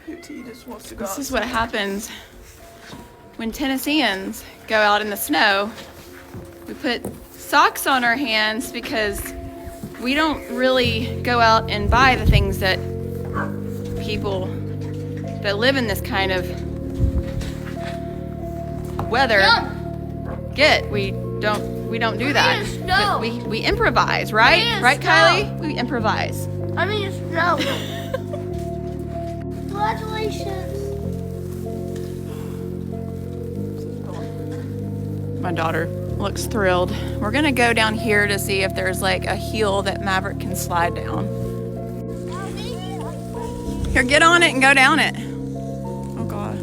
He just wants to go This is what happens when Tennesseans go out in the snow. We put socks on our hands because we don't really go out and buy the things that people that live in this kind of weather get. We don't do that. But we improvise, right? Right, Kylie? We improvise. I mean, snow. Congratulations. My daughter looks thrilled. We're gonna go down here to see if there's like a hill that Maverick can slide down. Here, get on it and go down it. Oh God,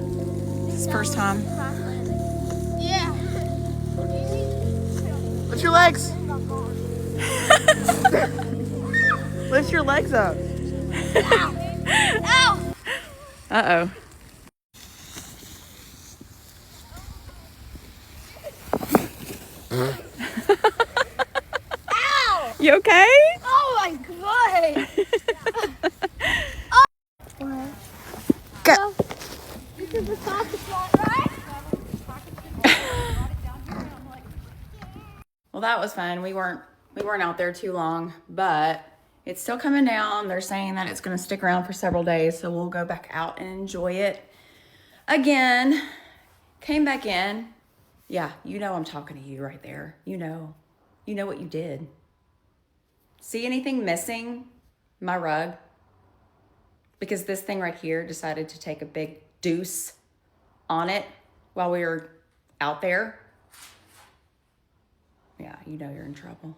this is first time. Yeah. Lift your legs. Lift your legs up. Ow. Uh-oh. Ow. You okay? Oh my God. Go. This is the soccer spot, right? Well, that was fun. We weren't out there too long, but it's still coming down. They're saying that it's going to stick around for several days, so we'll go back out and enjoy it again. Came back in. Yeah, you know I'm talking to you right there. You know what you did. See anything missing? My rug. Because this thing right here decided to take a big deuce on it while we were out there. Yeah, you know you're in trouble.